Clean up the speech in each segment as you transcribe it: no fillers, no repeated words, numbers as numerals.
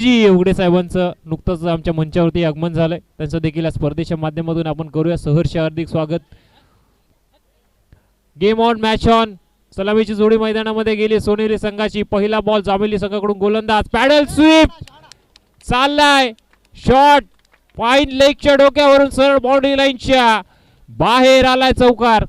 जी उघडे साहेबांचं नुकतंच आमच्या मंचावरती आगमन झालंय, त्यांचं देखील या स्पर्धेच्या माध्यमातून आपण करूया सहर्ष हार्दिक स्वागत. Game on match on. सलामीची जोडी मैदानामध्ये गेली सोनेरी संघाची. पहिला बॉल जांभेली संघाकडून गोलंदाज पॅडल स्वीप चाललाय, शॉट फाईन लेगच्या डोक्यावरून सरळ बाउंड्री लाईनच्या बाहेर आलाय चौकार.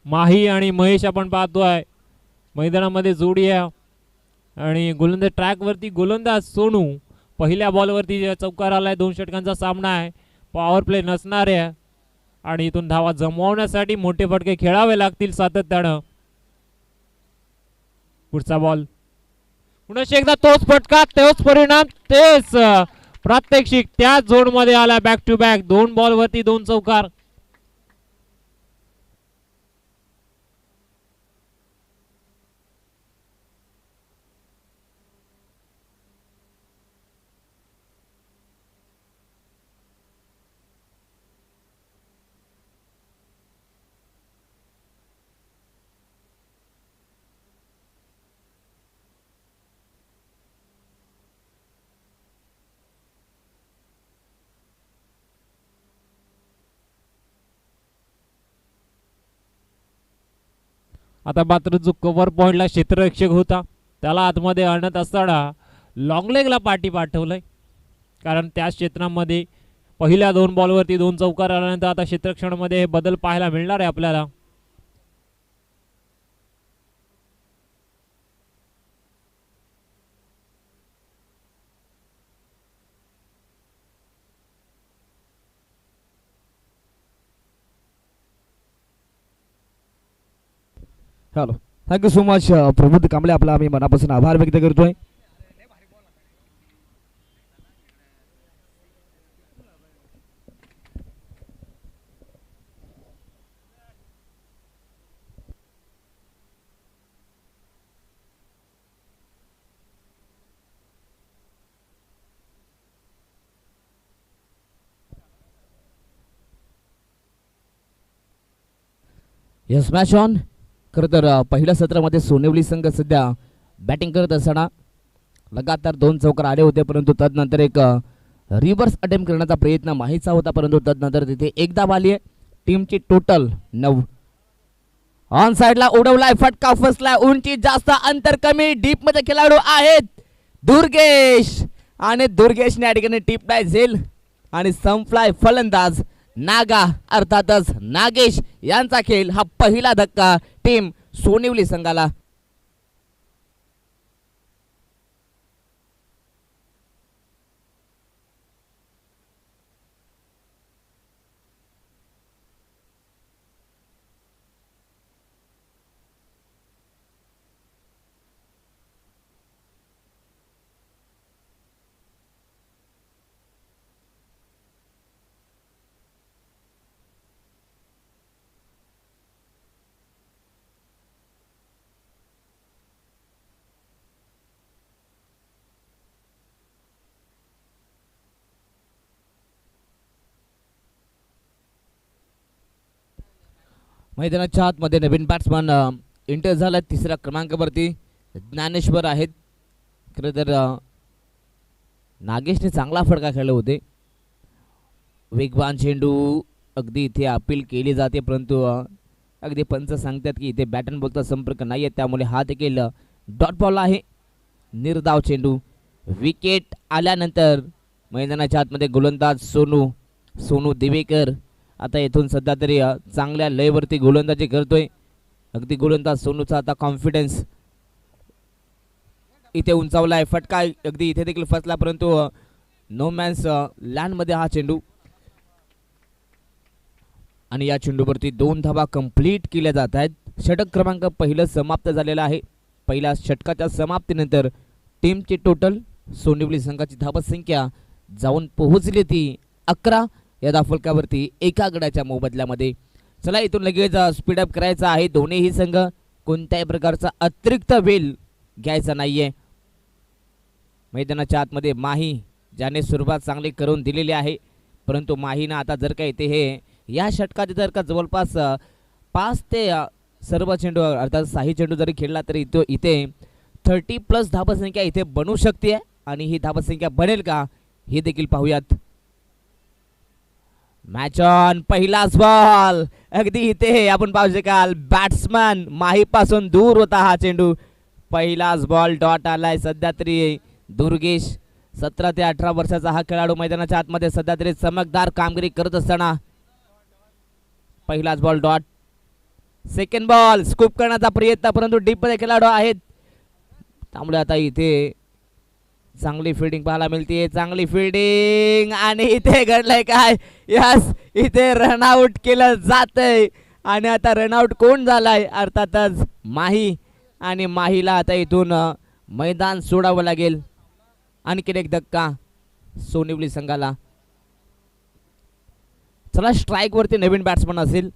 माही आणि महेश आपण पाहतोय मैदानामध्ये जोडी आहे आणि गोलंदाज ट्रॅक वरती गोलंदाज सोनू. पहिल्या बॉलवरती चौकार आलाय. 2 षटकांचा सामना आहे, पॉवर प्ले नसणार आहे आणि इथून धावा जमवण्यासाठी मोठे फटके खेळावे लागतील सातत्यानं. पुढचा बॉल पुन्हा एकदा तोच फटका, तोच परिणाम, तेच प्रात्यक्षिक त्याच झोन मध्ये आला. बॅक टू बॅक 2 बॉलवरती 2 चौकार. आता मात्र जो कव्हर पॉइंटला क्षेत्ररक्षक होता त्याला आतमध्ये आणत असताना लॉंग लेगला पाठी पाठवलंय, कारण त्या क्षेत्रामध्ये पहिल्या 2 बॉलवरती 2 चौकार आल्यानंतर आता क्षेत्ररक्षणामध्ये हे बदल पाहायला मिळणार आहे आपल्याला. Hello, thank you so much Prabodh Kamble, आपला आम्ही मनापासून आभार व्यक्त करतोय. Yes, match on. खरं तर पहिल्या सत्रामध्ये सोनेवली संघ सध्या बॅटिंग करत असताना लगातार 2 चौकार आले होते, परंतु तदनंतर एक रिव्हर्स अटेम्प्ट करण्याचा प्रयत्न माहीचा होता, परंतु तदनंतर तिथे एक धाव आली आहे. टीमची टोटल 9. ऑन साइडला उडवलाय, फटका फसलाय, उंची जास्त, अंतर कमी, डीप मध्ये खेळाडू आहेत दुर्गेश आणि दुर्गेशने या ठिकाणी टिपलाय झेल आणि संपलाय फलंदाज नागा, अर्थातच नागेश यांचा खेळ. हा पहिला धक्का टीम सोनिवली संघाला. मैदानाच्या आतमध्ये नवीन बॅट्समन एंटर झाला. 3ऱ्या क्रमांकावरती ज्ञानेश्वर आहेत. खरं तर नागेशने चांगला फटका खेळले होते. वेगवान चेंडू अगदी इथे अपील केली जाते, परंतु अगदी पंच सांगतात की इथे बॅट अँड बॉलचा संपर्क नाही आहे, त्यामुळे हा देखील डॉट बॉल आहे. निर्धाव चेंडू. विकेट आल्यानंतर मैदानाच्या आतमध्ये गोलंदाज सोनू दिवेकर आता इथून सध्या तरी चांगल्या लयवरती गोलंदाजी करतोय. अगदी गोलंदाज सोनूचा आता कॉन्फिडन्स इथे उंचावलाय. फटका अगदी इथे देखील फसला, परंतु नो मॅन्स लँडमध्ये हा चेंडू आणि या चेंडूवरती 2 धावा कंप्लीट केल्या जात आहेत. षटक क्रमांक पहिलं समाप्त झालेला आहे. पहिल्या षटकाच्या समाप्तीनंतर टीमची टोटल सोनिवली संघाची धावसंख्या जाऊन पोहोचली ती 11 या धावफलकावरती एका गडाच्या मोबदल्यामध्ये. चला इथून लगेच स्पीडअप करायचा आहे. दोन्हीही संघ कोणत्याही प्रकारचा अतिरिक्त वेल घ्यायचा नाहीये. मैदानाच्या आतमध्ये माही ज्याने सुरुवात चांगली करून दिलेली आहे, परंतु माहीनं आता जर का इथे हे या षटकात जर का जवळपास 5 ते सर्व चेंडू अर्थात 6 चेंडू जरी खेळला तरी इथे 30+ धावसंख्या इथे बनू शकते आणि ही धावसंख्या बनेल का हे देखील पाहूयात. Match on. पहिलाच बॉल. अगदी इथे आपण पाहू शकाल बॅट्समॅन माही पासून दूर होता हा चेंडू. पहिलाच बॉल डॉट आलाय. सध्या तरी दुर्गेश 17 ते 18 वर्षाचा हा खेळाडू मैदानाच्या आतमध्ये सध्या तरी चमकदार कामगिरी करत असताना पहिलाच ball dot. Second ball scoop करण्याचा प्रयत्न, परंतु डीप मध्ये खेळाडू आहेत त्यामुळे आता इथे चांगली फिल्डिंग पाहायला मिळते. चांगली फिल्डिंग आणि इथे घडलंय काय. यस, इथे रनआउट केलं जातंय आणि आता रनआउट कोण झालाय, अर्थातच माही. आणि माहीला आता इथून मैदान सोडावं लागेल. आणखीन एक धक्का सोनिवली संघाला. चला स्ट्राईक वरती नवीन बॅट्समन असेल.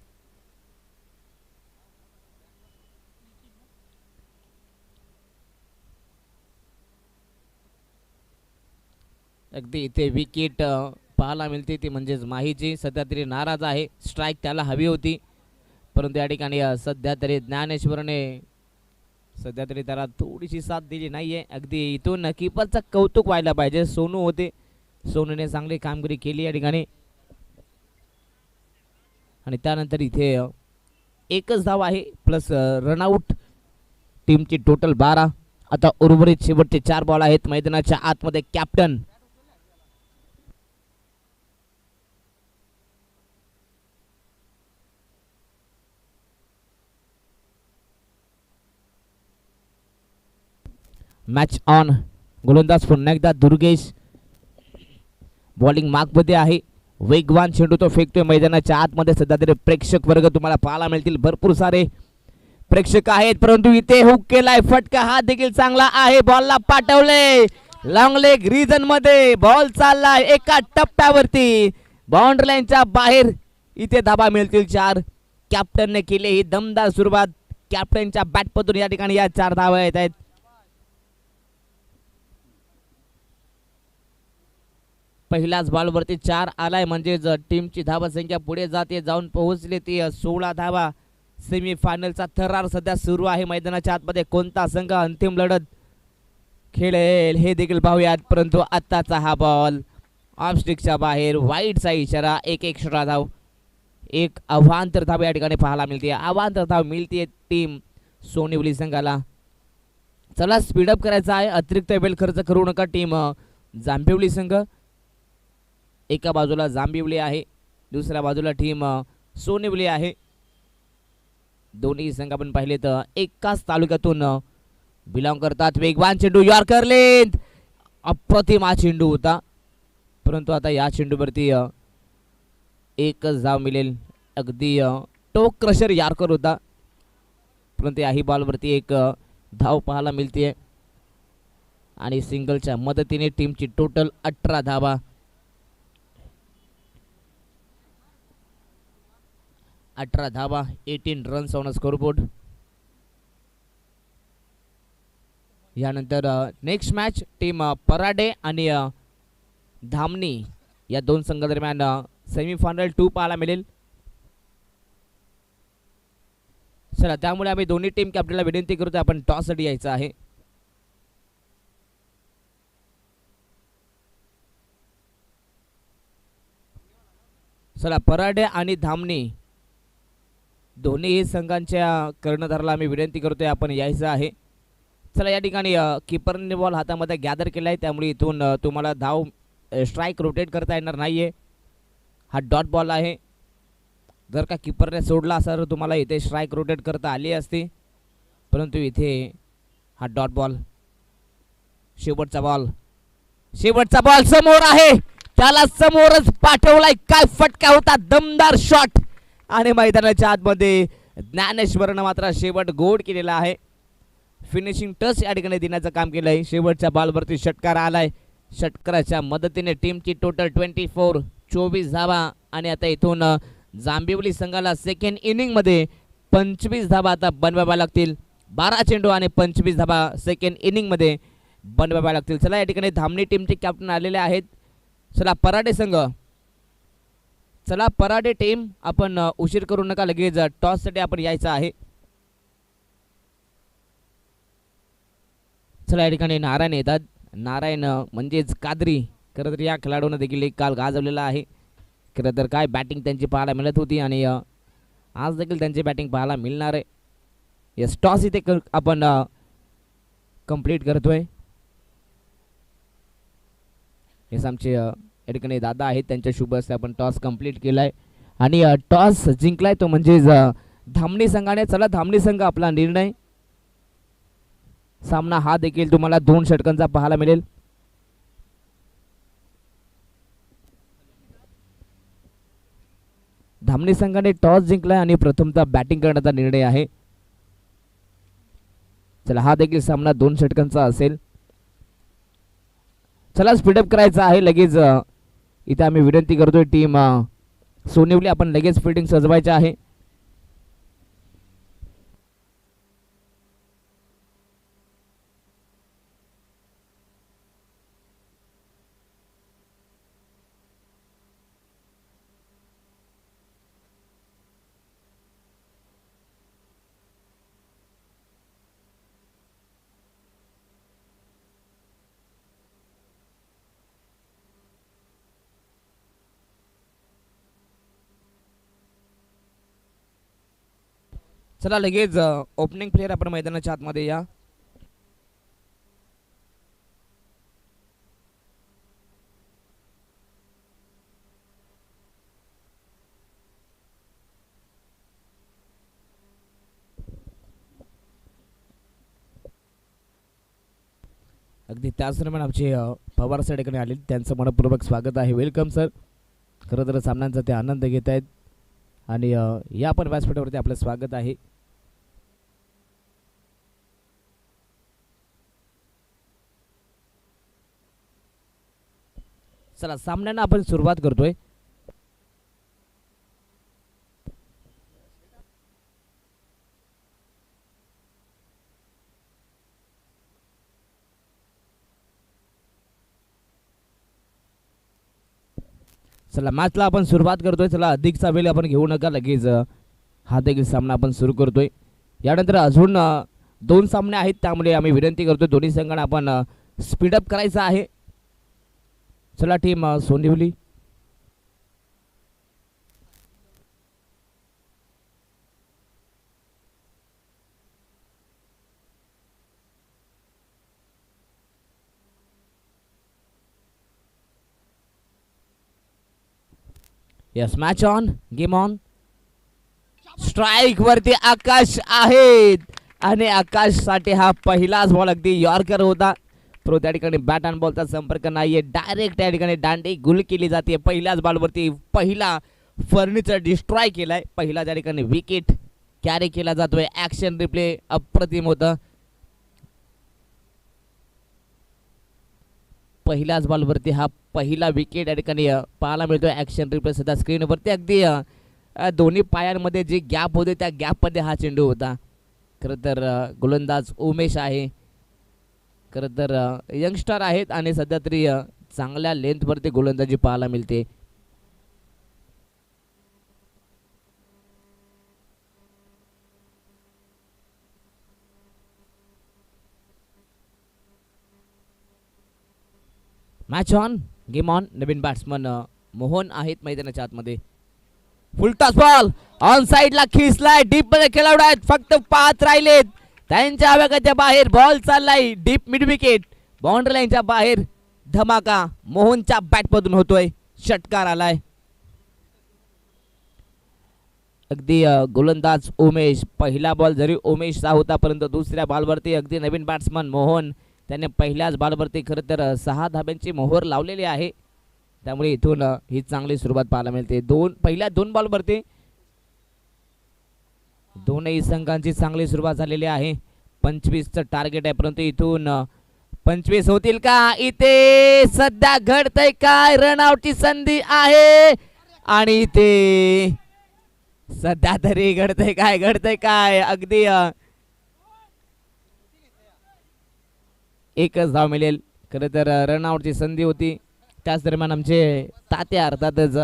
अगदी इथे विकेट पाहायला मिळते ती म्हणजेच माहीची. सध्या तरी नाराज आहे. स्ट्राईक त्याला हवी होती, परंतु या ठिकाणी सध्या तरी ज्ञानेश्वरने सध्या तरी त्याला थोडीशी साथ दिली नाहीये. अगदी इथून कीपरचं कौतुक व्हायला पाहिजे. सोनू होते, सोनूने चांगली कामगिरी केली या ठिकाणी. आणि त्यानंतर इथे एकच धाव आहे प्लस रनआउट. टीमची टोटल 12. आता उर्वरित शेवटचे 4 बॉल आहेत मैदानाच्या आतमध्ये. Captain match on. गोलंदाज पुन्हा एकदा दुर्गेश बॉलिंग मार्कमध्ये आहे. वेगवान चेंडू तो फेकतोय मैदानाच्या आतमध्ये. सध्या तरी प्रेक्षक वर्ग तुम्हाला पाहायला मिळतील. भरपूर सारे प्रेक्षक आहेत, परंतु इथे हुक केलाय. फटका हा देखील चांगला आहे. बॉलला पाठवले लॉंग लेग रिजन मध्ये. बॉल चाललाय एका टप्प्यावरती बाउंड्री लाईनच्या बाहेर. इथे धाबा मिळतील 4. कॅप्टनने केली ही दमदार सुरुवात. कॅप्टनच्या बॅटमधून या ठिकाणी या 4 धावा येत आहेत. पहिल्याच बॉलवरती 4 आलाय म्हणजे टीमची धावा संख्या पुढे जाते. जाऊन पोहोचली ती 16 धावा. सेमीफायनलचा थरार सध्या सुरू आहे मैदानाच्या आतमध्ये. कोणता संघ अंतिम लढत खेळेल हे देखील पाहूयात, परंतु आत्ताचा हा बॉल ऑफ स्टिकच्या बाहेर. वाईटचा इशारा. एक एक्स्ट्रा धाव, एक अवांतर धाव या ठिकाणी पाहायला मिळते. अवांतर धाव मिळते टीम सोनिवली संघाला. चला स्पीडअप करायचा आहे. अतिरिक्त वेळ खर्च करू नका टीम जांभिवली संघ. एका बाजूला जांभिवली आहे, दुसऱ्या बाजूला टीम सोनिवली आहे. दोन्ही संघ आपण पाहिले तर एकाच तालुक्यातून बिलॉंग करतात. वेगवान चेंडू यॉर्कर लेंथ. अप्रतिम हा चेंडू होता, परंतु आता या चेंडूवरती एकच धाव मिळेल. अगदी टोक क्रशर यॉर्कर होता, परंतु याही बॉलवरती एक धाव पाहायला मिळते आणि सिंगलच्या मदतीने टीमची टोटल 18 धावा. 18 धावा, 18 रन्स ऑन स्कोरबोर्ड. यानंतर नेक्स्ट मॅच टीम पराडे आणि धामणी या 2 संघादरम्यान सेमीफायनल 2 पाहायला मिळेल. चला, त्यामुळे आम्ही दोन्ही टीम कॅप्टनला विनंती करतो आपण टॉससाठी यायचं आहे. चला, पराडे आणि धामणी दोन्ही संघांच्या कर्णधाराला आम्ही विनंती करतोय आपण यायचं आहे. चला, या ठिकाणी किपरने बॉल हातामध्ये गॅदर केला आहे, त्यामुळे इथून तुम्हाला धाव स्ट्राईक रोटेट करता येणार नाहीये. हा डॉट बॉल आहे. जर का किपरने सोडला असा तर तुम्हाला इथे स्ट्राईक रोटेट करता आली असती, परंतु इथे हा डॉट बॉल. शेवटचा बॉल, शेवटचा बॉल समोर आहे, त्याला समोरच पाठवलाय. काय फटका होता, दमदार शॉट. आणि मैदानाच्या आतमध्ये ज्ञानेश्वरनं मात्र शेवट गोड केलेला आहे. फिनिशिंग टच या ठिकाणी देण्याचं काम केलं आहे. शेवटच्या बॉलवरती षटकार आलाय. षटकाराच्या मदतीने टीमची टोटल 24 धावा. आणि आता इथून जांभिवली संघाला सेकंड इनिंगमध्ये 25 धाबा आता बनवाव्या लागतील. 12 चेंडू आणि 25 धाबा सेकंड इनिंग मध्ये बनवाव्या लागतील. चला या ठिकाणी धामणी टीमचे कॅप्टन आलेले आहेत. चला पराडे संघ, चला पराडे टीम आपण उशीर करू नका, लगेच टॉस साठी आपण यायचं आहे. चला या ठिकाणी नारायण येतात. नारायण म्हणजेच कादरी, खरं तर या खेळाडूंना देखील एक काल गाजवलेला आहे. खरं तर काय बॅटिंग त्यांची पाहायला मिळत होती आणि आज देखील त्यांची बॅटिंग पाहायला मिळणार आहे. यस, टॉस इथे आपण कंप्लीट करतोय. येस, आमचे या ठिकाणी दादा आहेत, त्यांच्या शुभ हस्ते आपण टॉस कंप्लीट केलाय आणि टॉस जिंकलाय तो म्हणजेच धामणी संघाने. चला धामणी संघ आपला निर्णय सामना हा देखील तुम्हाला 2 षटकांचा पाहायला मिळेल. धामणी संघाने टॉस जिंकलाय आणि प्रथमतः बॅटिंग करण्याचा निर्णय आहे. चला हा देखील सामना 2 षटकांचा असेल. चला स्पीडअप करायचा आहे लगेच. इथे आम्ही विनंती करतोय टीम सोनिवली, आपण लगेच फिल्डिंग सजवायचे आहे. चला लगेच ओपनिंग प्लेयर आपण मैदानाच्या आतमध्ये या. अगदी त्याच दरम्यान आमचे पवार सर ठिकाणी आले, त्यांचं मनपूर्वक स्वागत आहे. Welcome sir. खरं तर सामन्यांचा ते आनंद घेत आहेत आणि या पण व्यासपीठावरती आपलं स्वागत आहे. चला सामन्यांना आपण सुरुवात करतोय. चला मॅचला आपण सुरुवात करतोय. चला अधिकचा वेळ आपण घेऊ नका, लगेच हा देखील सामना आपण सुरू करतोय. यानंतर अजून 2 सामने आहेत, त्यामुळे आम्ही विनंती करतोय दोन्ही संघांना आपण स्पीडअप करायचं आहे. चला team Sonivali, yes match on, game on. Strike वरती आकाश आहेत आणि आकाश साठी हा पहिलाच बॉल अगदी यॉर्कर होता. प्रो त्या ठिकाणी बॅट अँड बॉलचा संपर्क नाहीये, डायरेक्ट त्या ठिकाणी दांडी गुल केली जाते. पहिल्याच बॉलवरती पहिला फर्निचर डिस्ट्रॉय केलाय. पहिला त्या ठिकाणी विकेट कॅरी केला जातोय. ऍक्शन रिप्ले अप्रतिम होतं. पहिल्याच बॉलवरती हा पहिला विकेट या ठिकाणी पाहायला मिळतोय. ऍक्शन रिप्ले सुद्धा स्क्रीनवरती अगदी दोन्ही पायांमध्ये जे गॅप होते त्या गॅपमध्ये हा चेंडू होता. खरं तर गोलंदाज उमेश आहे, खरं तर यंगस्टर आहेत आणि सध्या तरी चांगल्या लेंथवरती गोलंदाजी पाहायला मिळते. Match on, game on. Naveen batsman Mohan आहेत मैदानाच्या आतमध्ये. फुलटॉस बॉल ऑन साइडला खिसलाय. डीप मध्ये खेळाडू आहेत, फक्त 5 राहिलेत. त्यांच्या आवागाच्या बाहेर बॉल चाललाय डीप मिड विकेट. बाउंड्री लाईनच्या बाहेर धमाका मोहनच्या बॅटमधून होतोय. षटकार आलाय. अगदी गोलंदाज उमेश, पहिला बॉल जरी उमेशचा होता परंतु दुसऱ्या बॉलवरती अगदी नवीन बॅट्समन मोहन त्याने पहिल्याच बॉलवरती खरं तर 6 धाब्यांची मोहर लावलेली आहे. त्यामुळे इथून ही चांगली सुरुवात पाहायला मिळते. पहिल्या 2 बॉलवरती दोनही संघांची चांगली सुरुवात झालेली आहे. 25चं टार्गेट आहे परंतु इथून 25 होतील का? इथे सध्या घडतंय काय? रनआउटची संधी आहे आणि इथे सध्या तरी घडतंय काय अगदी एकच धाव मिळेल. खरं तर रनआउटची संधी होती. त्याच दरम्यान आमचे तात्या अर्थातच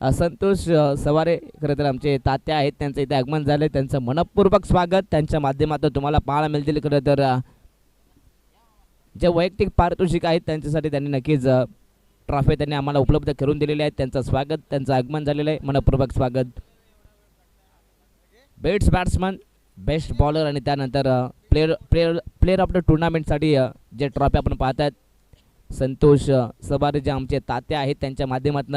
संतोष सवारे खरं तर आमचे तात्या आहेत, त्यांचं इथे आगमन झालं. त्यांचं मनपूर्वक स्वागत त्यांच्या माध्यमातून तुम्हाला पाहायला मिळतील. खरं तर जे वैयक्तिक पारितोषिक आहेत त्यांच्यासाठी त्यांनी नक्कीच ट्रॉफी त्यांनी आम्हाला उपलब्ध करून दिलेले आहेत. त्यांचं स्वागत, त्यांचं आगमन झालेलं आहे. मनपूर्वक स्वागत. बेस्ट बॅट्समन, बेस्ट बॉलर आणि त्यानंतर प्लेअर ऑफ द टुर्नामेंटसाठी जे ट्रॉफी आपण पाहतात संतोष सवारे जे आमचे तात्या आहेत त्यांच्या माध्यमातून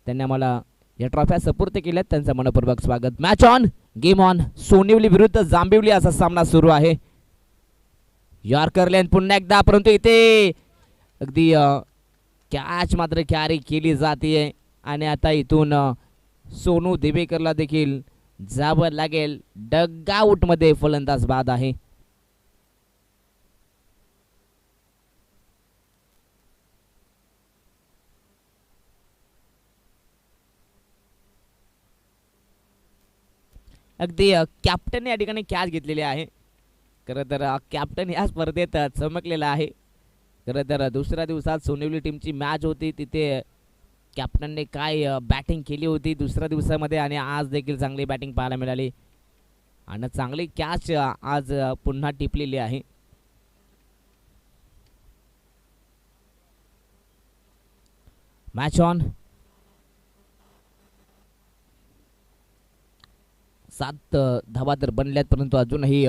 त्यांनी आम्हाला या ट्रॉफ्या सपूर्द केल्यात. त्यांचं मनपूर्वक स्वागत. Match on, game on. Sonivali विरुद्ध जांभिवली असा सामना सुरू आहे. यॉर्कर लेन पुन्हा एकदा, परंतु इथे अगदी कॅच मात्र कॅरी केली जाते आणि आता इथून सोनू दिवेकरला देखील जावं लागेल. डगआउट मध्ये फलंदाज बाद आहे. अगदी कॅप्टनने या ठिकाणी कॅच घेतलेली आहे. खरं तर कॅप्टन या स्पर्धेत चमकलेला आहे. खरं तर दुसऱ्या दिवसात सोनिवली टीमची मॅच होती, तिथे कॅप्टनने काय बॅटिंग केली होती दुसऱ्या दिवसामध्ये आणि आज देखील चांगली बॅटिंग पाहायला मिळाली आणि चांगली कॅच आज पुन्हा टिपलेली आहे. Match on. 7 धावा तर बनल्यात, परंतु अजूनही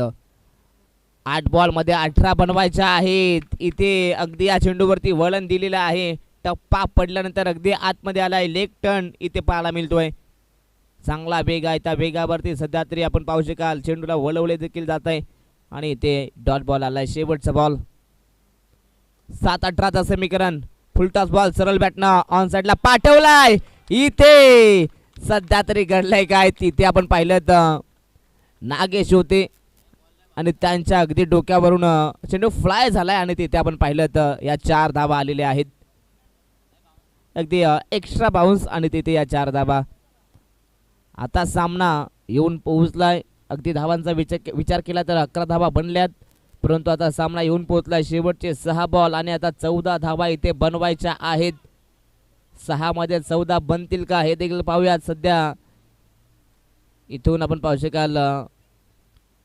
8 बॉलमध्ये 18 बनवायच्या आहेत. इथे अगदी या चेंडूवरती वळण दिलेलं आहे. टप्पा पडल्यानंतर अगदी आतमध्ये आलाय. लेग टर्न इथे पाहायला मिळतोय. चांगला वेग आहे. त्या वेगावरती सध्या तरी आपण पाहू शकाल चेंडूला वळवले देखील जात आहे आणि इथे डॉट बॉल आलाय. शेवटचा बॉल. 7-18चं समीकरण. फुलटॉस बॉल सरळ बॅटनं ऑन साईडला पाठवलाय. इथे सध्या तरी घडलंय काय, तिथे आपण पाहिलं तर नागेश होते आणि त्यांच्या अगदी डोक्यावरून चेंडू फ्लाय झालाय आणि तिथे आपण पाहिलं तर या 4 धावा आलेल्या आहेत. अगदी एक्स्ट्रा बाउन्स आणि तिथे या 4 धावा. आता सामना येऊन पोहोचलाय. अगदी धावांचा विचार केला तर 11 धावा बनल्यात, परंतु आता सामना येऊन पोहोचलाय. शेवटचे 6 बॉल आणि आता 14 धावा इथे बनवायच्या आहेत. 6 मध्ये 14 बनतील का हे देखील पाहूयात. सध्या इथून आपण पाहू शकाल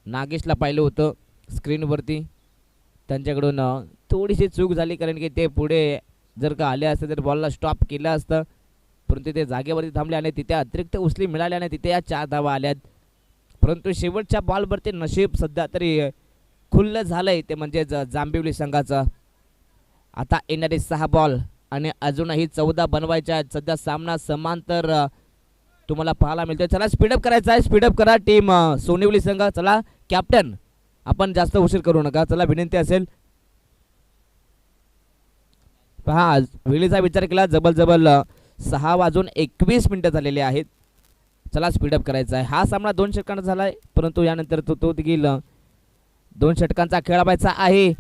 नागेशला पाहिलं होतं स्क्रीनवरती, त्यांच्याकडून थोडीशी चूक झाली कारण की ते पुढे जर का आले असते तर बॉलला स्टॉप केलं असतं, परंतु ते जागेवरती थांबले आणि तिथे अतिरिक्त उचली मिळाल्याने तिथे या 4 धावा आल्यात. परंतु शेवटच्या बॉलवरती नशीब सध्या तरी खुल्लं झालंय, ते म्हणजे जांभिवली संघाचं. आता येणारे 6 बॉल आणि अजूनही 14 बनवायच्या आहेत. सध्या सामना समांतर तुम्हाला पाहायला मिळतोय. चला स्पीडअप करायचा आहे, स्पीडअप करा टीम सोनिवली संघ. चला कॅप्टन, आपण जास्त उशीर करू नका. चला विनंती असेल. पहा वेळेचा विचार केला जबल 6:21 झालेले आहेत. चला स्पीडअप करायचा आहे. हा सामना 2 षटकांचा झाला आहे, परंतु यानंतर तो देखील 2 षटकांचा खेळायचा आहे.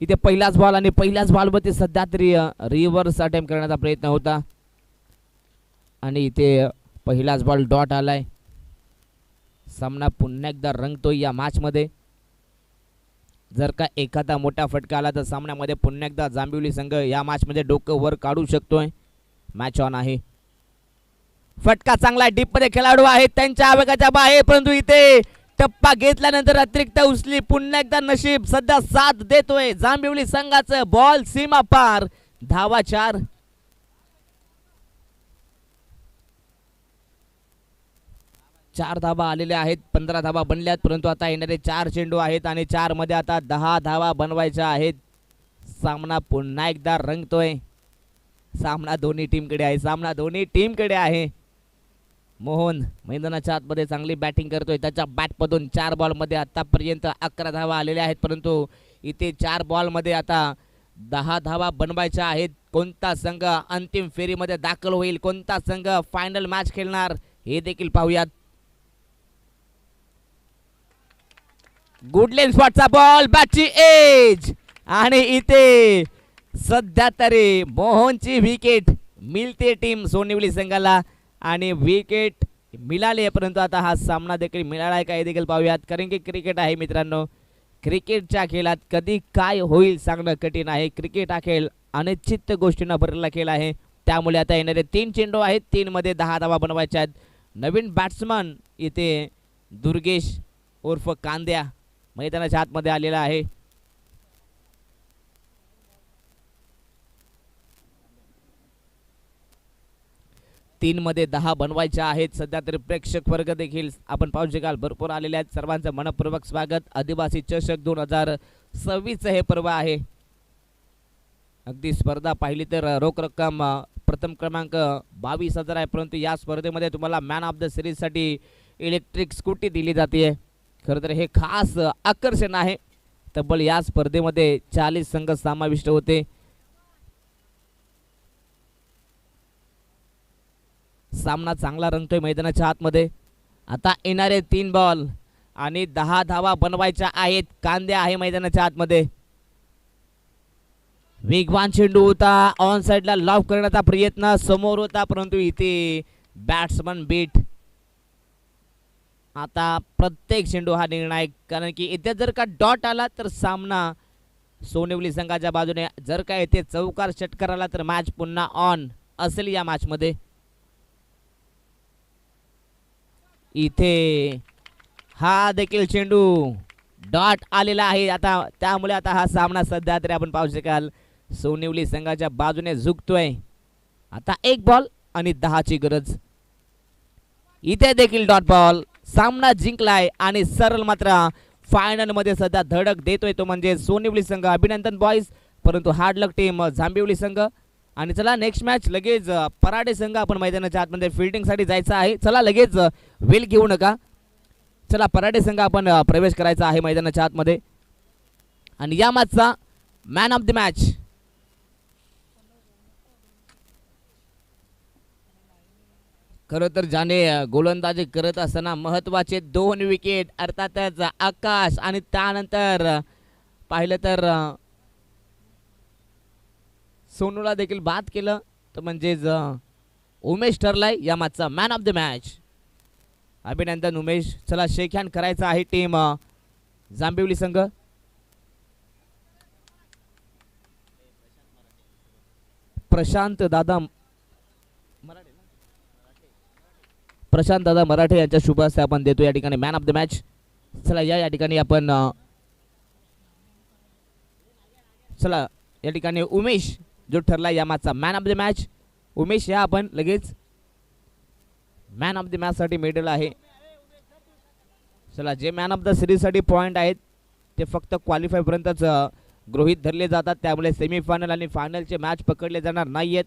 इथे पहिलाच बॉल आणि पहिल्याच बॉलवरती सध्या तरी रिव्हर्स अटेम्प्ट करण्याचा प्रयत्न होता आणि इथे पहिलाच बॉल डॉट आलाय. सामना पुन्हा एकदा रंगतोय या मॅचमध्ये. जर का एखादा मोठा फटका आला तर सामन्यामध्ये पुन्हा एकदा जांभिवली संघ या मॅचमध्ये डोकं वर काढू शकतोय. मॅच ऑन आहे. फटका चांगला डीप मध्ये खेळाडू आहेत त्यांच्या आवेगाच्या बाहेर, परंतु इथे टप्पा घेतल्यानंतर अतिरिक्त उचली. पुन्हा एकदा नशीब सध्या साथ देतोय जांभिवली संघाचं. बॉल सीमा पार. धावा 4. चार धावा आलेल्या आहेत. 15 धावा बनल्यात, परंतु आता येणारे 4 चेंडू आहेत आणि 4 मध्ये आता 10 धावा बनवायच्या आहेत. सामना पुन्हा एकदा रंगतोय. सामना दोन्ही टीमकडे आहे. सामना दोन्ही टीमकडे आहे. मोहन मैदानाच्या आतमध्ये चांगली बॅटिंग करतोय. त्याच्या बॅटमधून 4 बॉलमध्ये आतापर्यंत 11 धावा आलेल्या आहेत, परंतु इथे 4 बॉलमध्ये आता 10 धावा बनवायच्या आहेत. कोणता संघ अंतिम फेरीमध्ये दाखल होईल, कोणता संघ फायनल मॅच खेळणार हे देखील पाहूयात. गुडलेन स्पॉटचा बॉल, बॅटची एज आणि इथे सध्या तरी मोहनची विकेट मिळते टीम सोनिवली संघाला आणि विकेट मिळाले, परंतु आता हा सामना देखील मिळाला आहे काय देखील पाहूयात. कारण की क्रिकेट आहे मित्रांनो, क्रिकेटच्या खेळात कधी काय होईल सांगणं कठीण आहे. क्रिकेट हा खेळ अनिश्चित गोष्टींना भरलेला खेळ आहे. त्यामुळे आता येणारे 3 चेंडू आहेत, 3 मध्ये 10 धावा बनवायच्या आहेत. नवीन बॅट्समन इथे दुर्गेश उर्फ कांद्या मैदानाच्या आतमध्ये आलेला आहे. तीन मध्ये 10 बनवायच्या आहेत. सध्या तरी प्रेक्षक वर्ग देखील आपण पाहू शकाल भरपूर आलेले आहेत. सर्वांचं मनपूर्वक स्वागत. आदिवासी चषक 2026 हे पर्व आहे. अगदी स्पर्धा पाहिली तर रोख रक्कम प्रथम क्रमांक 22,000 आहे, परंतु या स्पर्धेमध्ये तुम्हाला मॅन ऑफ द सिरीजसाठी इलेक्ट्रिक स्कूटी दिली जाते. खरं तर हे खास आकर्षण आहे. तब्बल या स्पर्धेमध्ये 40 संघ समाविष्ट होते. सामना चांगला रंगतोय मैदानाच्या आतमध्ये. आता येणारे 3 बॉल आणि 10 धावा बनवायच्या आहेत. कांद्या आहे मैदानाच्या आतमध्ये. वेगवान चेंडू होता, ऑन साइडला लॉक करण्याचा प्रयत्न समोर होता, परंतु इथे बॅट्समन बीट. आता प्रत्येक चेंडू हा निर्णायक, कारण की इथे जर का डॉट आला तर सामना सोनिवली संघाच्या बाजूने, जर का इथे चौकार षटकार आला तर मॅच पुन्हा ऑन असेल या मॅचमध्ये. इथे हा देखील चेंडू डॉट आलेला आहे. आता त्यामुळे आता हा सामना सध्या तरी आपण पाहू शकाल सोनिवली संघाच्या बाजूने झुकतोय. आता 1 बॉल आणि 10 ची गरज. इथे देखील डॉट बॉल. सामना जिंकलाय आणि सरळ मात्र फायनल मध्ये सध्या धडक देतोय तो म्हणजे सोनिवली संघ. अभिनंदन बॉईज. परंतु हार्ड लक टीम जांभिवली संघ. आणि चला नेक्स्ट मॅच लगेच पराडे संघ आपण मैदानाच्या आतमध्ये फिल्डिंगसाठी जायचं आहे. चला लगेच वेल घेऊ नका. चला पराडे संघ आपण प्रवेश करायचा आहे मैदानाच्या आतमध्ये. आणि या मॅचचा मॅन ऑफ द मॅच खरं तर ज्याने गोलंदाजी करत असताना महत्त्वाचे 2 विकेट अर्थातच आकाश आणि त्यानंतर पाहिलं तर सोनूला देखील बाद केलं, तर म्हणजेच उमेश ठरलाय या मॅचचा मॅन ऑफ द मॅच. अभिनंदन उमेश. चला शेक हँड करायचा आहे टीम जांभिवली संघ. प्रशांत दादा मराठे यांच्या शुभ हस्ते आपण देतो या ठिकाणी मॅन ऑफ द मॅच. चला या ठिकाणी आपण चला या ठिकाणी उमेश जो ठरला या मॅचचा man of the match. Umesh या आपण लगेच मॅन ऑफ द मॅच साठी मेडल आहे. चला जे मॅन ऑफ द सिरीज साठी पॉइंट आहेत ते फक्त क्वालिफाय पर्यंतच गृहीत धरले जातात. त्यामुळे सेमीफायनल आणि फायनलचे मॅच पकडले जाणार नाहीयेत.